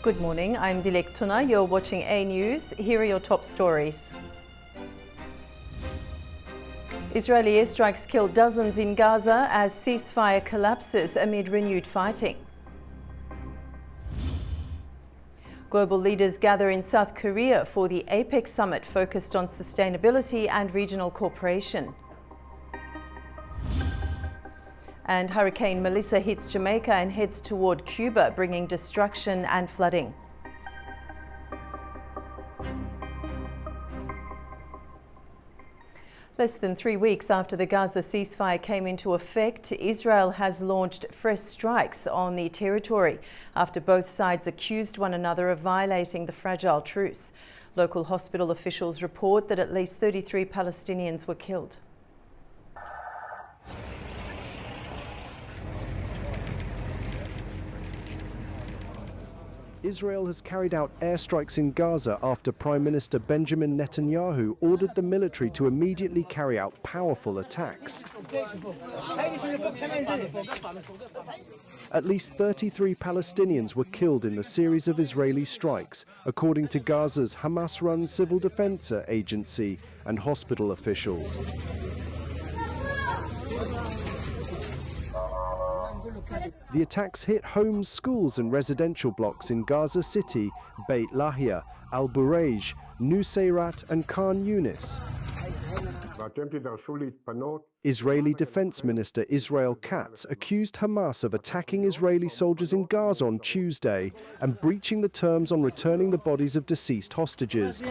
Good morning, I'm Dilek Tuna. You're watching A News. Here are your top stories. Israeli airstrikes killed dozens in Gaza as ceasefire collapses amid renewed fighting. Global leaders gather in South Korea for the APEC Summit focused on sustainability and regional cooperation. And Hurricane Melissa hits Jamaica and heads toward Cuba, bringing destruction and flooding. Less than 3 weeks after the Gaza ceasefire came into effect, Israel has launched fresh strikes on the territory after both sides accused one another of violating the fragile truce. Local hospital officials report that at least 33 Palestinians were killed. Israel has carried out airstrikes in Gaza after Prime Minister Benjamin Netanyahu ordered the military to immediately carry out powerful attacks. At least 33 Palestinians were killed in the series of Israeli strikes, according to Gaza's Hamas-run civil defense agency and hospital officials. The attacks hit homes, schools and residential blocks in Gaza City, Beit Lahia, Al Bureij, Nuseirat and Khan Yunis. Israeli Defense Minister Israel Katz accused Hamas of attacking Israeli soldiers in Gaza on Tuesday and breaching the terms on returning the bodies of deceased hostages.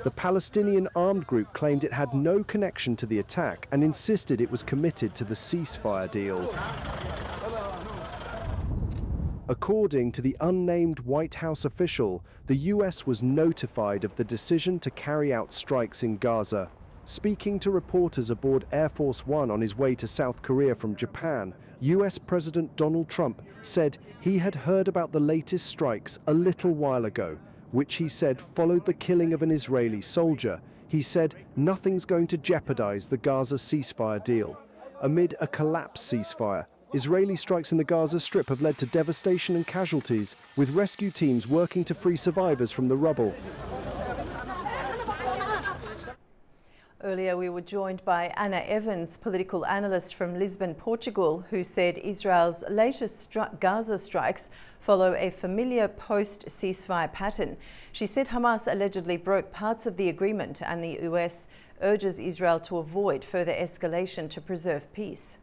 The Palestinian armed group claimed it had no connection to the attack and insisted it was committed to the ceasefire deal. According to the unnamed White House official, the US was notified of the decision to carry out strikes in Gaza. Speaking to reporters aboard Air Force One on his way to South Korea from Japan, US President Donald Trump said he had heard about the latest strikes a little while ago, which he said followed the killing of an Israeli soldier. He said nothing's going to jeopardize the Gaza ceasefire deal. Amid a collapsed ceasefire, Israeli strikes in the Gaza Strip have led to devastation and casualties, with rescue teams working to free survivors from the rubble. Earlier, we were joined by Anna Evans, political analyst from Lisbon, Portugal, who said Israel's latest Gaza strikes follow a familiar post-ceasefire pattern. She said Hamas allegedly broke parts of the agreement and the US urges Israel to avoid further escalation to preserve peace.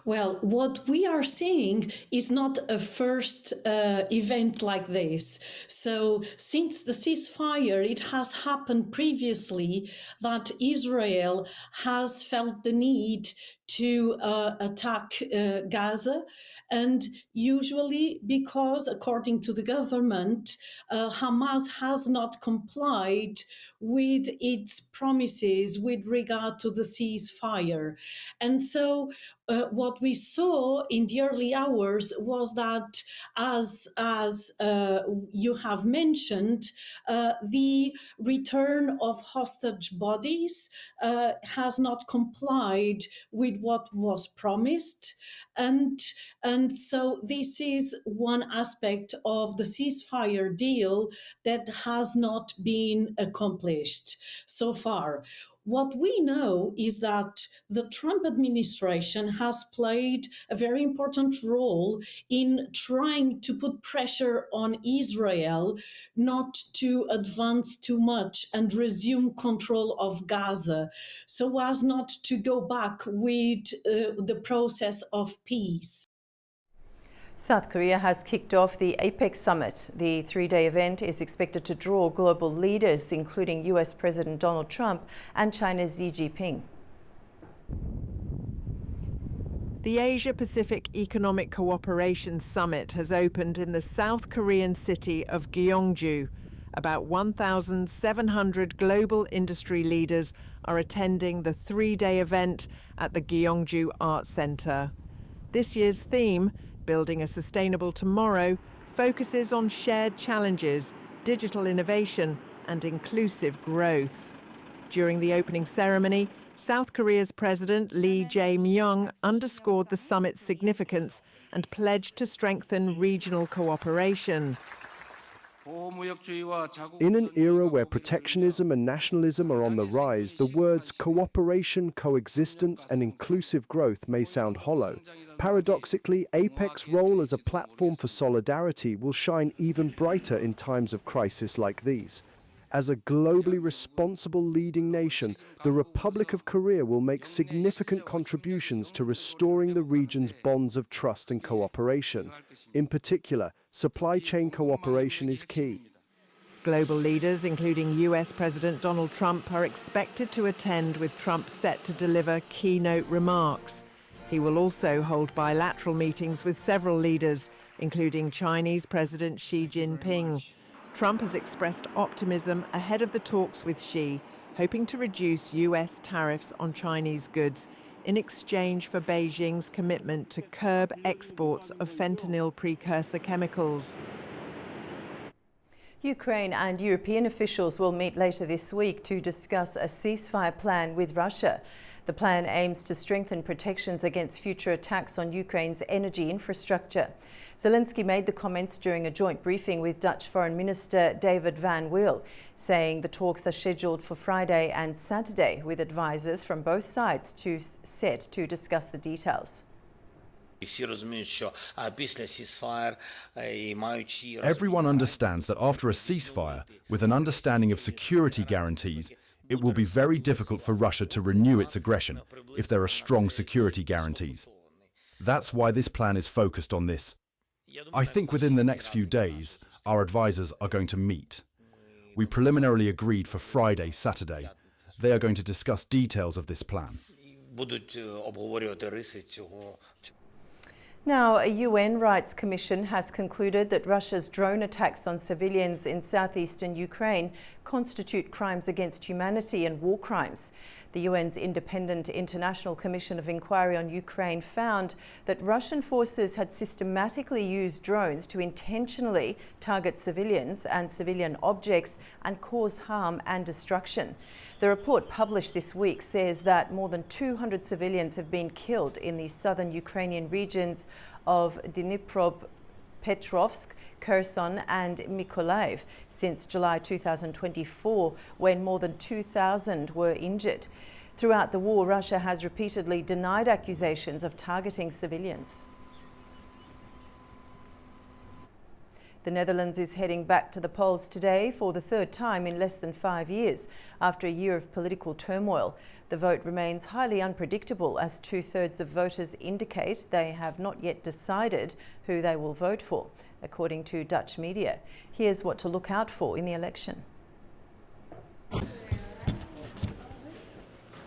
Well, what we are seeing is not a first event like this. So since the ceasefire, it has happened previously that Israel has felt the need to attack Gaza, and usually because, according to the government, Hamas has not complied with its promises with regard to the ceasefire. And so what we saw in the early hours was that, as you have mentioned, the return of hostage bodies has not complied with what was promised. And so this is one aspect of the ceasefire deal that has not been accomplished so far. What we know is that the Trump administration has played a very important role in trying to put pressure on Israel not to advance too much and resume control of Gaza, so as not to go back with the process of peace. South Korea has kicked off the APEC Summit. The three-day event is expected to draw global leaders, including US President Donald Trump and China's Xi Jinping. The Asia-Pacific Economic Cooperation Summit has opened in the South Korean city of Gyeongju. About 1,700 global industry leaders are attending the three-day event at the Gyeongju Art Center. This year's theme, Building a Sustainable Tomorrow, focuses on shared challenges, digital innovation and inclusive growth. During the opening ceremony, South Korea's President Lee Jae-myung underscored the summit's significance and pledged to strengthen regional cooperation. In an era where protectionism and nationalism are on the rise, the words cooperation, coexistence, and inclusive growth may sound hollow. Paradoxically, APEC's role as a platform for solidarity will shine even brighter in times of crisis like these. As a globally responsible leading nation, the Republic of Korea will make significant contributions to restoring the region's bonds of trust and cooperation. In particular, supply chain cooperation is key. Global leaders, including US President Donald Trump, are expected to attend, with Trump set to deliver keynote remarks. He will also hold bilateral meetings with several leaders, including Chinese President Xi Jinping. Trump has expressed optimism ahead of the talks with Xi, hoping to reduce US tariffs on Chinese goods in exchange for Beijing's commitment to curb exports of fentanyl precursor chemicals. Ukraine and European officials will meet later this week to discuss a ceasefire plan with Russia. The plan aims to strengthen protections against future attacks on Ukraine's energy infrastructure. Zelensky made the comments during a joint briefing with Dutch Foreign Minister David Van Wil, saying the talks are scheduled for Friday and Saturday, with advisors from both sides set to discuss the details. Everyone understands that after a ceasefire, with an understanding of security guarantees, it will be very difficult for Russia to renew its aggression if there are strong security guarantees. That's why this plan is focused on this. I think within the next few days, our advisors are going to meet. We preliminarily agreed for Friday, Saturday. They are going to discuss details of this plan. Now, a UN Rights Commission has concluded that Russia's drone attacks on civilians in southeastern Ukraine constitute crimes against humanity and war crimes. The UN's Independent International Commission of Inquiry on Ukraine found that Russian forces had systematically used drones to intentionally target civilians and civilian objects and cause harm and destruction. The report published this week says that more than 200 civilians have been killed in the southern Ukrainian regions of Dnipropetrovsk, Kherson and Mykolaiv since July 2024, when more than 2,000 were injured. Throughout the war, Russia has repeatedly denied accusations of targeting civilians. The Netherlands is heading back to the polls today for the third time in less than 5 years after a year of political turmoil. The vote remains highly unpredictable, as 2/3 of voters indicate they have not yet decided who they will vote for, according to Dutch media. Here's what to look out for in the election.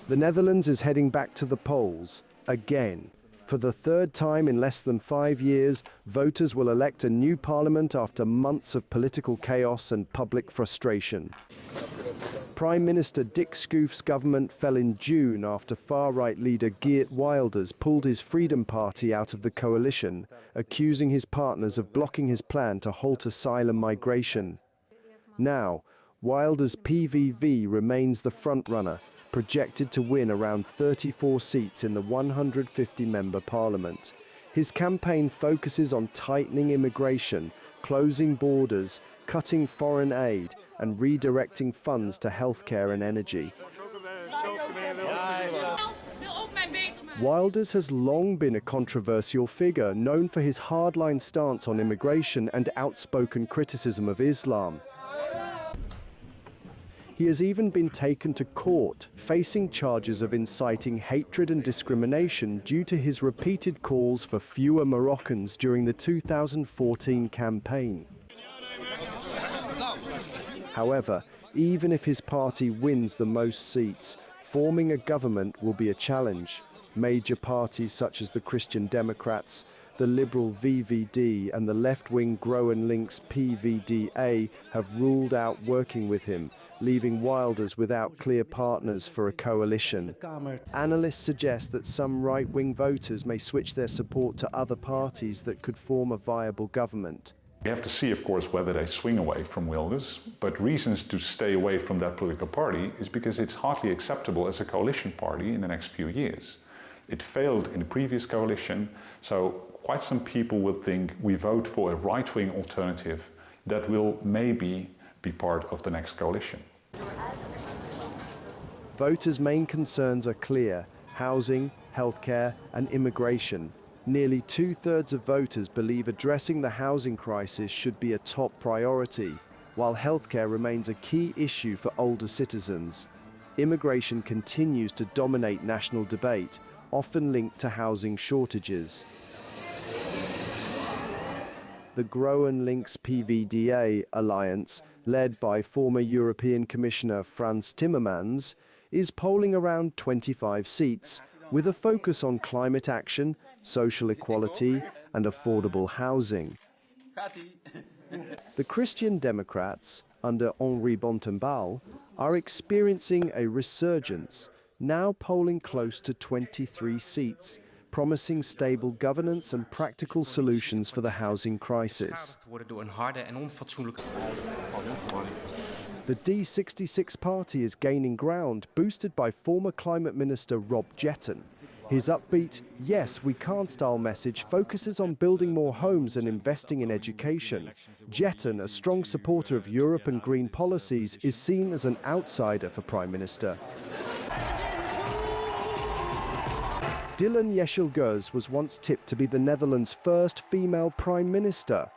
The Netherlands is heading back to the polls again. For the third time in less than 5 years, voters will elect a new parliament after months of political chaos and public frustration. Prime Minister Dick Scoof's government fell in June after far-right leader Geert Wilders pulled his Freedom Party out of the coalition, accusing his partners of blocking his plan to halt asylum migration. Now, Wilders' PVV remains the frontrunner, projected to win around 34 seats in the 150-member parliament. His campaign focuses on tightening immigration, closing borders, cutting foreign aid, and redirecting funds to healthcare and energy. Wilders has long been a controversial figure, known for his hardline stance on immigration and outspoken criticism of Islam. He has even been taken to court, facing charges of inciting hatred and discrimination due to his repeated calls for fewer Moroccans during the 2014 campaign. However, even if his party wins the most seats, forming a government will be a challenge. Major parties such as the Christian Democrats, the Liberal VVD and the left-wing Groen Links PVDA have ruled out working with him, leaving Wilders without clear partners for a coalition. Analysts suggest that some right-wing voters may switch their support to other parties that could form a viable government. We have to see, of course, whether they swing away from Wilders, but reasons to stay away from that political party is because it's hardly acceptable as a coalition party in the next few years. It failed in the previous coalition, so quite some people would think we vote for a right-wing alternative that will maybe be part of the next coalition. Voters' main concerns are clear: housing, healthcare and immigration. Nearly 2/3 of voters believe addressing the housing crisis should be a top priority, while healthcare remains a key issue for older citizens. Immigration continues to dominate national debate, often linked to housing shortages. The Groen Links PVDA alliance, led by former European Commissioner Frans Timmermans, is polling around 25 seats, with a focus on climate action, social equality and affordable housing. The Christian Democrats, under Henri Bontembal, are experiencing a resurgence, now polling close to 23 seats, promising stable governance and practical solutions for the housing crisis. The D66 party is gaining ground, boosted by former Climate Minister Rob Jetten. His upbeat, "Yes, we can" style message focuses on building more homes and investing in education. Jetten, a strong supporter of Europe and green policies, is seen as an outsider for Prime Minister. Dylan Yeşilgöz was once tipped to be the Netherlands' first female Prime Minister.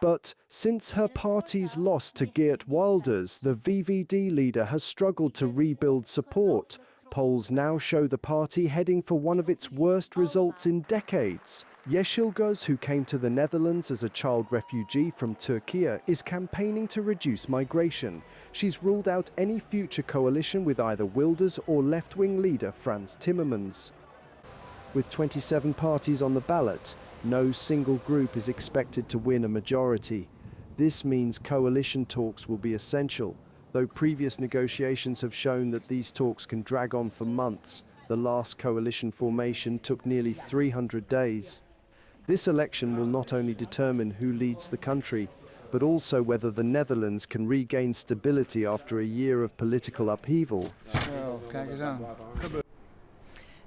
But since her party's loss to Geert Wilders, the VVD leader has struggled to rebuild support. Polls now show the party heading for one of its worst results in decades. Yeşilgöz, who came to the Netherlands as a child refugee from Turkey, is campaigning to reduce migration. She's ruled out any future coalition with either Wilders or left-wing leader Frans Timmermans. With 27 parties on the ballot, no single group is expected to win a majority. This means coalition talks will be essential, though previous negotiations have shown that these talks can drag on for months. The last coalition formation took nearly 300 days. This election will not only determine who leads the country, but also whether the Netherlands can regain stability after a year of political upheaval.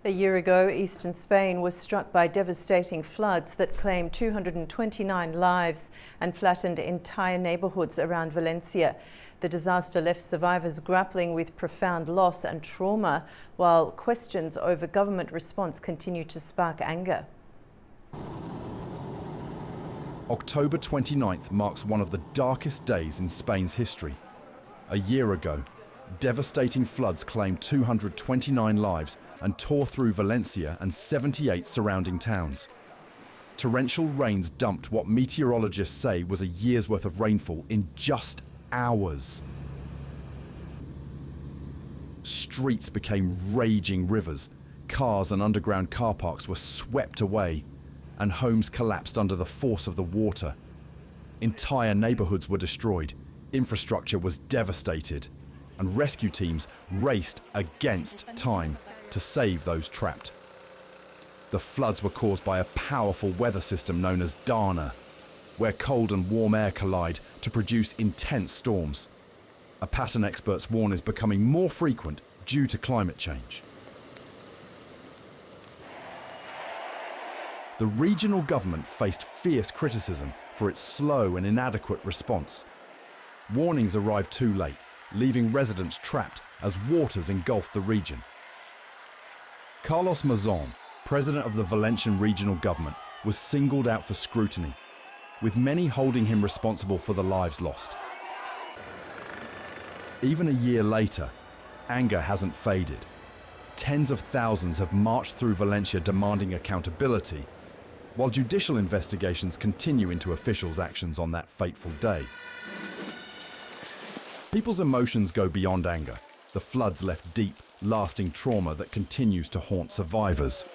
A year ago, eastern Spain was struck by devastating floods that claimed 229 lives and flattened entire neighbourhoods around Valencia. The disaster left survivors grappling with profound loss and trauma, while questions over government response continue to spark anger. October 29th marks one of the darkest days in Spain's history. A year ago, devastating floods claimed 229 lives and tore through Valencia and 78 surrounding towns. Torrential rains dumped what meteorologists say was a year's worth of rainfall in just hours. Streets became raging rivers, cars and underground car parks were swept away, and homes collapsed under the force of the water. Entire neighborhoods were destroyed, infrastructure was devastated, and rescue teams raced against time to save those trapped. The floods were caused by a powerful weather system known as Dana, where cold and warm air collide to produce intense storms. A pattern experts warn is becoming more frequent due to climate change. The regional government faced fierce criticism for its slow and inadequate response. Warnings arrived too late, leaving residents trapped as waters engulfed the region. Carlos Mazón, president of the Valencian regional government, was singled out for scrutiny, with many holding him responsible for the lives lost. Even a year later, anger hasn't faded. Tens of thousands have marched through Valencia demanding accountability, while judicial investigations continue into officials' actions on that fateful day. People's emotions go beyond anger. The floods left deep, lasting trauma that continues to haunt survivors.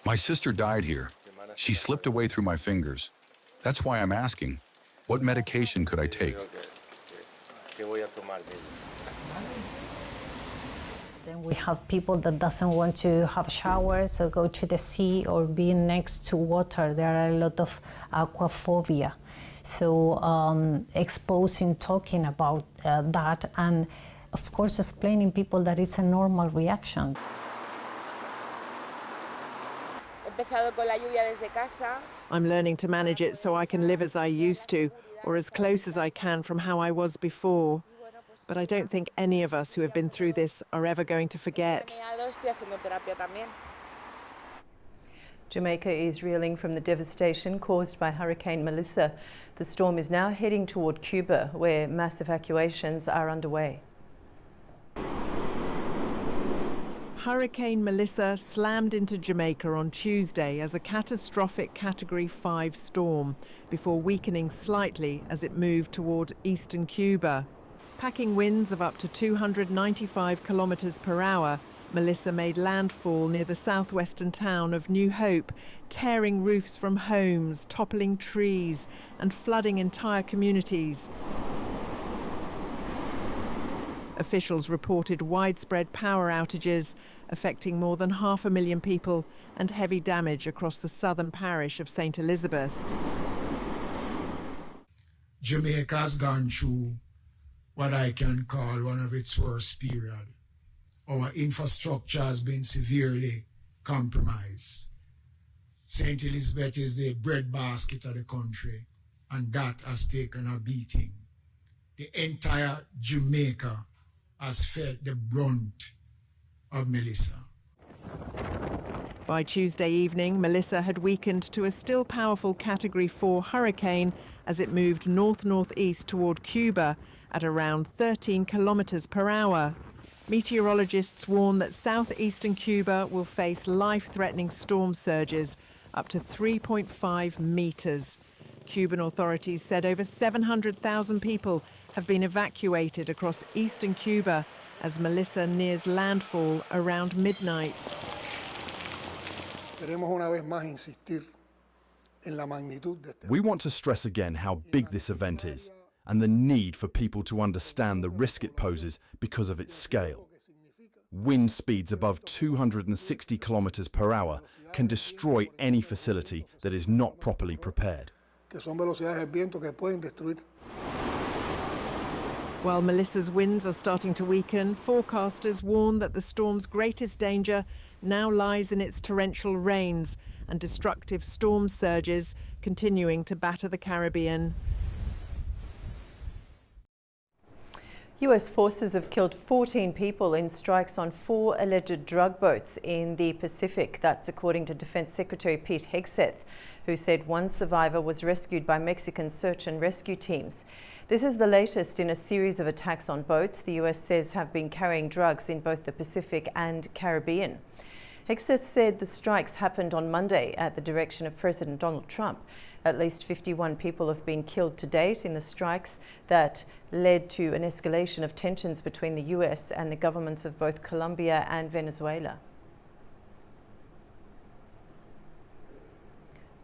My sister died here. She slipped away through my fingers. That's why I'm asking, what medication could I take? Then we have people that doesn't want to have showers or go to the sea or be next to water. There are a lot of aquaphobia. So exposing, talking about that, and of course explaining people that it's a normal reaction. I'm learning to manage it so I can live as I used to, or as close as I can from how I was before. But I don't think any of us who have been through this are ever going to forget. Jamaica is reeling from the devastation caused by Hurricane Melissa. The storm is now heading toward Cuba, where mass evacuations are underway. Hurricane Melissa slammed into Jamaica on Tuesday as a catastrophic Category 5 storm before weakening slightly as it moved toward eastern Cuba. Packing winds of up to 295 kilometers per hour, Melissa made landfall near the southwestern town of New Hope, tearing roofs from homes, toppling trees, and flooding entire communities. Officials reported widespread power outages, affecting more than 500,000 people, and heavy damage across the southern parish of St. Elizabeth. Jamaica's gone through what I can call one of its worst periods. Our infrastructure has been severely compromised. St. Elizabeth is the breadbasket of the country, and that has taken a beating. The entire Jamaica has felt the brunt of Melissa. By Tuesday evening, Melissa had weakened to a still powerful Category 4 hurricane as it moved north-northeast toward Cuba at around 13 kilometers per hour. Meteorologists warn that southeastern Cuba will face life-threatening storm surges up to 3.5 meters. Cuban authorities said over 700,000 people have been evacuated across eastern Cuba as Melissa nears landfall around midnight. We want to stress again how big this event is and the need for people to understand the risk it poses because of its scale. Wind speeds above 260 kilometers per hour can destroy any facility that is not properly prepared. While Melissa's winds are starting to weaken, forecasters warn that the storm's greatest danger now lies in its torrential rains and destructive storm surges continuing to batter the Caribbean. US forces have killed 14 people in strikes on 4 alleged drug boats in the Pacific. That's according to Defense Secretary Pete Hegseth, who said one survivor was rescued by Mexican search and rescue teams. This is the latest in a series of attacks on boats the US says have been carrying drugs in both the Pacific and Caribbean. Hegseth said the strikes happened on Monday at the direction of President Donald Trump. At least 51 people have been killed to date in the strikes that led to an escalation of tensions between the US and the governments of both Colombia and Venezuela.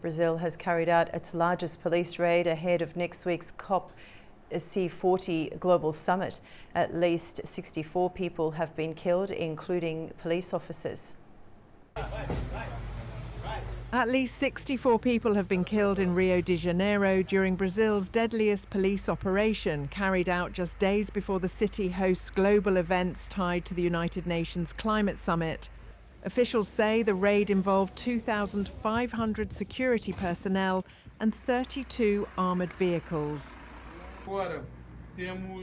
Brazil has carried out its largest police raid ahead of next week's COP40 Global Summit. At least 64 people have been killed, including police officers. At least 64 people have been killed in Rio de Janeiro during Brazil's deadliest police operation, carried out just days before the city hosts global events tied to the United Nations Climate Summit. Officials say the raid involved 2,500 security personnel and 32 armoured vehicles.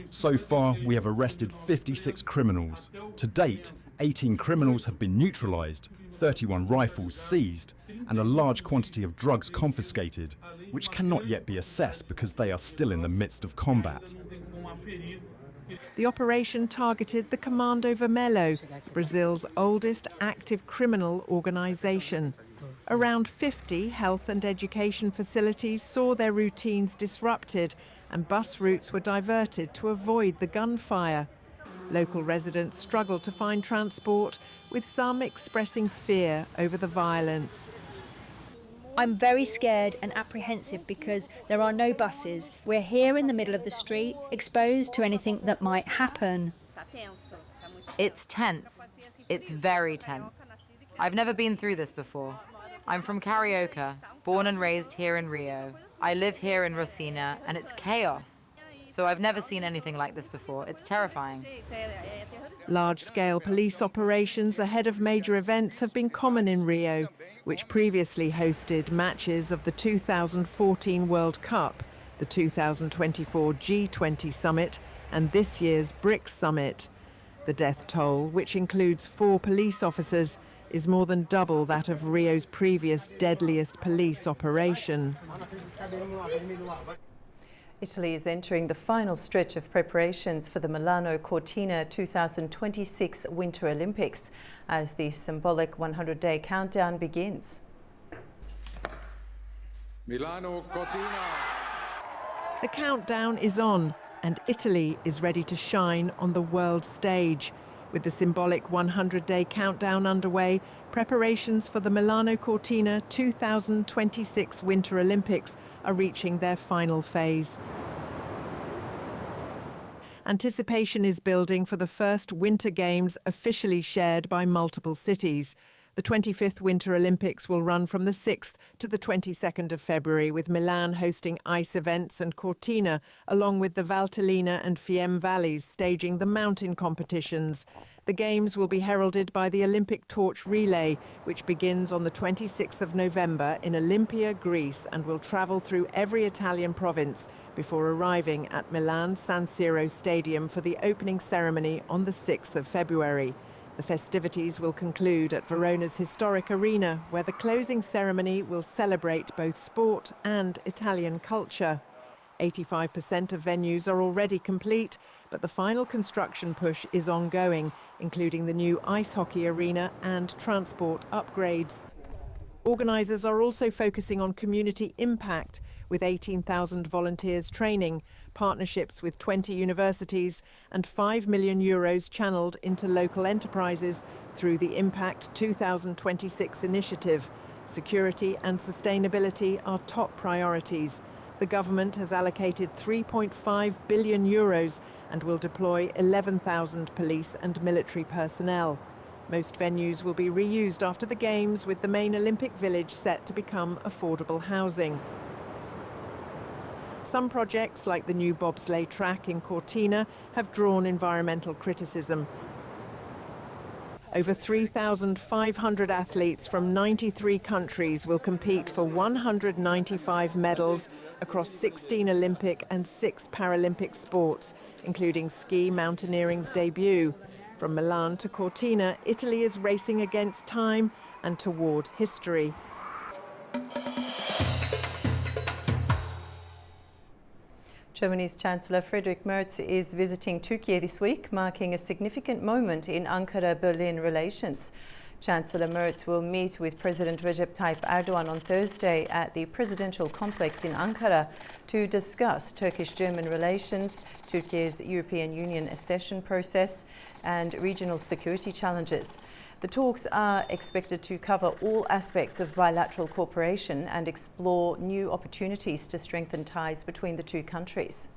So far, we have arrested 56 criminals. To date, 18 criminals have been neutralised, 31 rifles seized, and a large quantity of drugs confiscated, which cannot yet be assessed because they are still in the midst of combat. The operation targeted the Comando Vermelho, Brazil's oldest active criminal organisation. Around 50 health and education facilities saw their routines disrupted, and bus routes were diverted to avoid the gunfire. Local residents struggled to find transport, with some expressing fear over the violence. I'm very scared and apprehensive because there are no buses. We're here in the middle of the street, exposed to anything that might happen. It's tense. It's very tense. I've never been through this before. I'm from Carioca, born and raised here in Rio. I live here in Rosina, and it's chaos. So I've never seen anything like this before. It's terrifying. Large-scale police operations ahead of major events have been common in Rio, which previously hosted matches of the 2014 World Cup, the 2024 G20 Summit, and this year's BRICS Summit. The death toll, which includes 4 police officers, is more than double that of Rio's previous deadliest police operation. Italy is entering the final stretch of preparations for the Milano Cortina 2026 Winter Olympics as the symbolic 100-day countdown begins. Milano Cortina. The countdown is on, and Italy is ready to shine on the world stage. With the symbolic 100-day countdown underway, preparations for the Milano Cortina 2026 Winter Olympics are reaching their final phase. Anticipation is building for the first Winter Games officially shared by multiple cities. The 25th Winter Olympics will run from the 6th to the 22nd of February, with Milan hosting ice events and Cortina, along with the Valtellina and Fiemme valleys, staging the mountain competitions. The Games will be heralded by the Olympic torch relay, which begins on the 26th of November in Olympia, Greece, and will travel through every Italian province before arriving at Milan's San Siro Stadium for the opening ceremony on the 6th of February. The festivities will conclude at Verona's historic arena, where the closing ceremony will celebrate both sport and Italian culture. 85% of venues are already complete, but the final construction push is ongoing, including the new ice hockey arena and transport upgrades. Organisers are also focusing on community impact, with 18,000 volunteers training, partnerships with 20 universities, and €5 million channelled into local enterprises through the Impact 2026 initiative. Security and sustainability are top priorities. The government has allocated €3.5 billion and will deploy 11,000 police and military personnel. Most venues will be reused after the Games, with the main Olympic village set to become affordable housing. Some projects, like the new bobsleigh track in Cortina, have drawn environmental criticism. Over 3,500 athletes from 93 countries will compete for 195 medals across 16 Olympic and 6 Paralympic sports, including ski mountaineering's debut. From Milan to Cortina, Italy is racing against time and toward history. Germany's Chancellor Friedrich Merz is visiting Turkey this week, marking a significant moment in Ankara-Berlin relations. Chancellor Merz will meet with President Recep Tayyip Erdogan on Thursday at the presidential complex in Ankara to discuss Turkish-German relations, Turkey's European Union accession process, and regional security challenges. The talks are expected to cover all aspects of bilateral cooperation and explore new opportunities to strengthen ties between the two countries.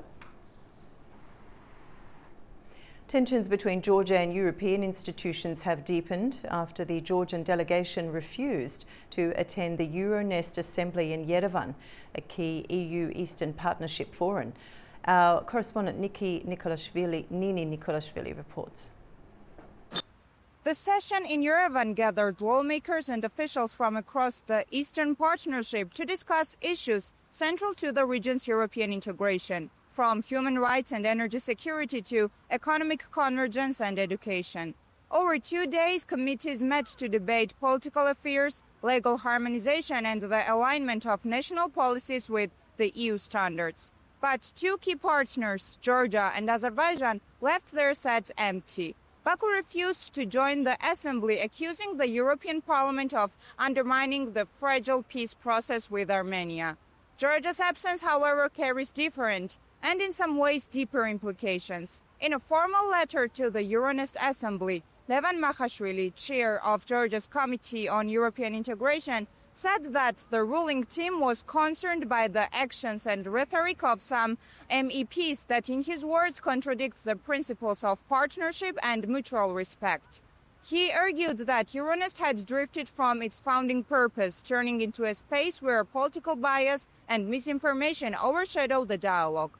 Tensions between Georgia and European institutions have deepened after the Georgian delegation refused to attend the Euronest assembly in Yerevan, a key EU Eastern Partnership forum. Our correspondent Nini Nikolashvili reports. The session in Yerevan gathered lawmakers and officials from across the Eastern Partnership to discuss issues central to the region's European integration, from human rights and energy security to economic convergence and education. Over 2 days, committees met to debate political affairs, legal harmonization, and the alignment of national policies with the EU standards. But two key partners, Georgia and Azerbaijan, left their seats empty. Baku refused to join the assembly, accusing the European Parliament of undermining the fragile peace process with Armenia. Georgia's absence, however, carries different and in some ways deeper implications. In a formal letter to the Euronest Assembly, Levan Makhashvili, chair of Georgia's Committee on European Integration, said that the ruling team was concerned by the actions and rhetoric of some MEPs that, in his words, contradict the principles of partnership and mutual respect. He argued that Euronest had drifted from its founding purpose, turning into a space where political bias and misinformation overshadow the dialogue.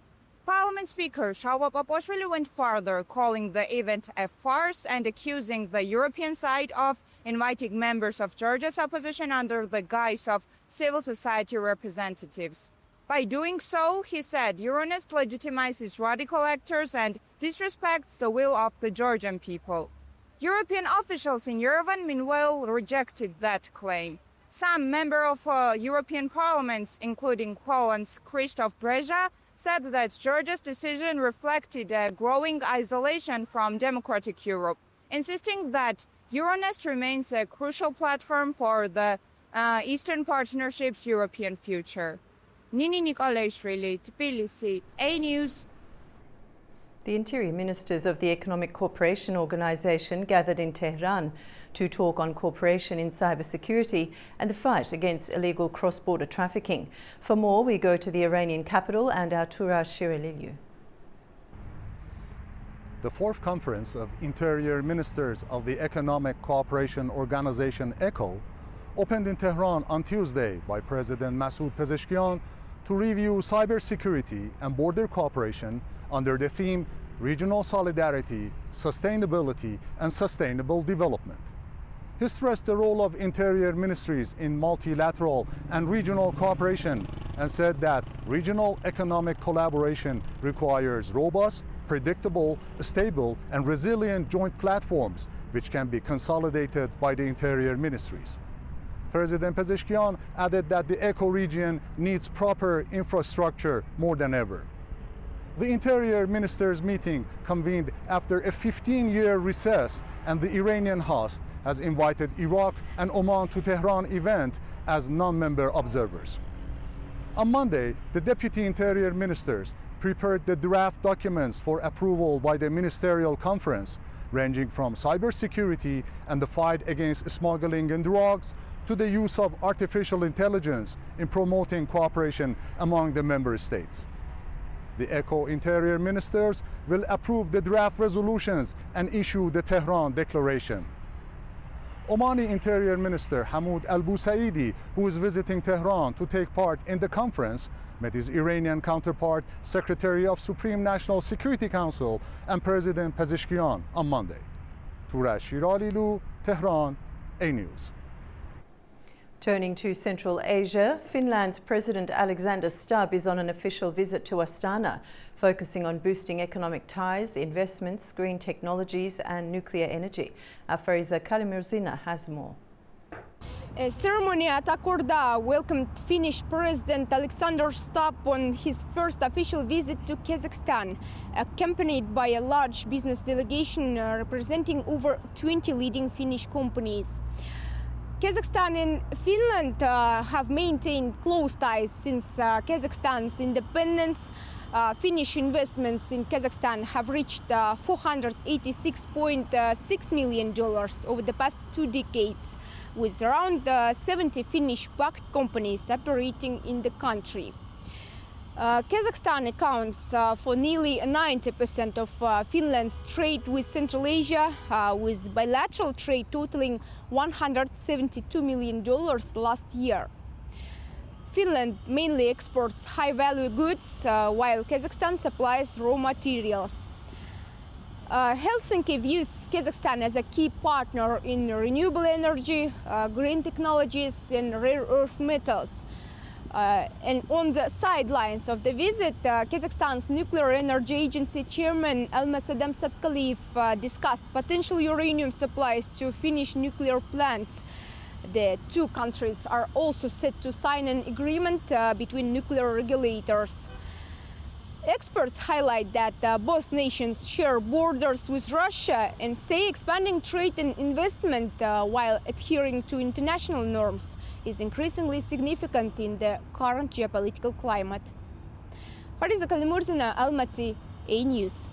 Parliament Speaker Shalva Paposhvili went further, calling the event a farce and accusing the European side of inviting members of Georgia's opposition under the guise of civil society representatives. By doing so, he said, Euronest legitimizes radical actors and disrespects the will of the Georgian people. European officials in Yerevan, meanwhile, rejected that claim. Some members of European parliaments, including Poland's Krzysztof Brejza, said that Georgia's decision reflected a growing isolation from democratic Europe, insisting that Euronest remains a crucial platform for the Eastern Partnership's European future. Nini Nikolaishvili, Tbilisi, A News. The Interior Ministers of the Economic Cooperation Organization gathered in Tehran to talk on cooperation in cybersecurity and the fight against illegal cross-border trafficking. For more, we go to the Iranian capital and our Touraj Shireliliu. The fourth conference of Interior Ministers of the Economic Cooperation Organization, ECO, opened in Tehran on Tuesday by President Masoud Pezeshkian to review cybersecurity and border cooperation under the theme Regional Solidarity, Sustainability and Sustainable Development. He stressed the role of interior ministries in multilateral and regional cooperation and said that regional economic collaboration requires robust, predictable, stable and resilient joint platforms which can be consolidated by the interior ministries. President Pezeshkian added that the ECO region needs proper infrastructure more than ever. The Interior Ministers' meeting convened after a 15-year recess, and the Iranian host has invited Iraq and Oman to Tehran event as non-member observers. On Monday, the Deputy Interior Ministers prepared the draft documents for approval by the Ministerial Conference, ranging from cybersecurity and the fight against smuggling and drugs to the use of artificial intelligence in promoting cooperation among the member states. The ECO Interior Ministers will approve the draft resolutions and issue the Tehran Declaration. Omani Interior Minister Hamoud Al-Busaidi, who is visiting Tehran to take part in the conference, met his Iranian counterpart, Secretary of Supreme National Security Council and President Pezeshkian on Monday. Touraj Shireliliu, Tehran, A News. Turning to Central Asia, Finland's President Alexander Stubb is on an official visit to Astana, focusing on boosting economic ties, investments, green technologies and nuclear energy. Our Fariza Kalimurzina has more. A ceremony at Akorda welcomed Finnish President Alexander Stubb on his first official visit to Kazakhstan, accompanied by a large business delegation representing over 20 leading Finnish companies. Kazakhstan and Finland have maintained close ties since Kazakhstan's independence. Finnish investments in Kazakhstan have reached $486.6 million over the past 2 decades, with around 70 Finnish-backed companies operating in the country. Kazakhstan accounts for nearly 90% of Finland's trade with Central Asia, with bilateral trade totaling $172 million last year. Finland mainly exports high-value goods, while Kazakhstan supplies raw materials. Helsinki views Kazakhstan as a key partner in renewable energy, green technologies and rare earth metals. And on the sidelines of the visit, Kazakhstan's Nuclear Energy Agency Chairman Almasadam Satkaliyev discussed potential uranium supplies to Finnish nuclear plants. The two countries are also set to sign an agreement between nuclear regulators. Experts highlight that both nations share borders with Russia and say expanding trade and investment while adhering to international norms is increasingly significant in the current geopolitical climate. Fariza Kalimurzina, Almaty, A News.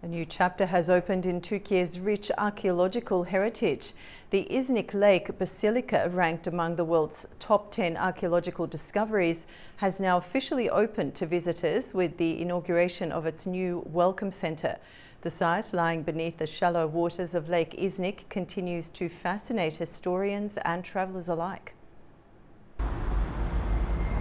A new chapter has opened in Turkey's rich archaeological heritage. The Iznik Lake Basilica, ranked among the world's top 10 archaeological discoveries, has now officially opened to visitors with the inauguration of its new Welcome Centre. The site, lying beneath the shallow waters of Lake Iznik, continues to fascinate historians and travellers alike.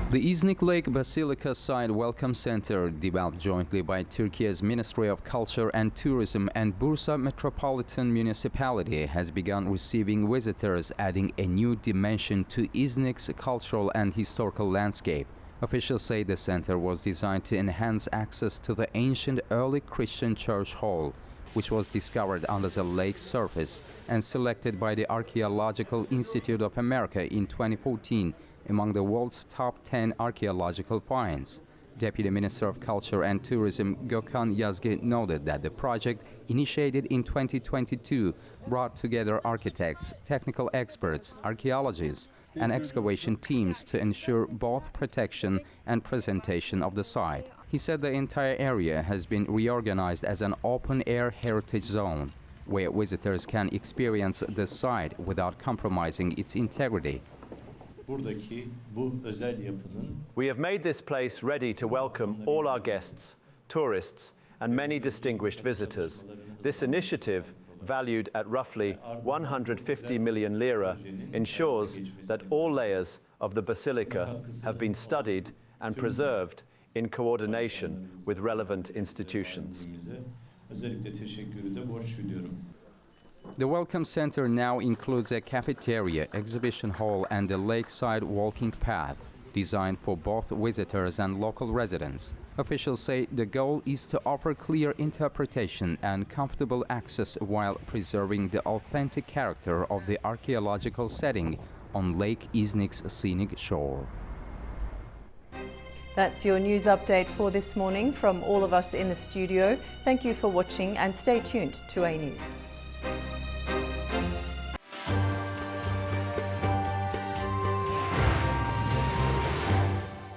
The Iznik Lake Basilica Site Welcome Center, developed jointly by Turkey's Ministry of Culture and Tourism and Bursa Metropolitan Municipality, has begun receiving visitors, adding a new dimension to Iznik's cultural and historical landscape. Officials say the center was designed to enhance access to the ancient early Christian church hall, which was discovered under the lake's surface and selected by the Archaeological Institute of America in 2014 among the world's top 10 archaeological finds. Deputy Minister of Culture and Tourism Gökhan Yazgi noted that the project, initiated in 2022, brought together architects, technical experts, archaeologists, and excavation teams to ensure both protection and presentation of the site. He said the entire area has been reorganized as an open-air heritage zone, where visitors can experience the site without compromising its integrity. We have made this place ready to welcome all our guests, tourists, and many distinguished visitors. This initiative, valued at roughly 150 million lira, ensures that all layers of the basilica have been studied and preserved in coordination with relevant institutions. The Welcome Center now includes a cafeteria, exhibition hall, and a lakeside walking path, designed for both visitors and local residents. Officials say the goal is to offer clear interpretation and comfortable access while preserving the authentic character of the archaeological setting on Lake Iznik's scenic shore. That's your news update for this morning from all of us in the studio. Thank you for watching and stay tuned to A News.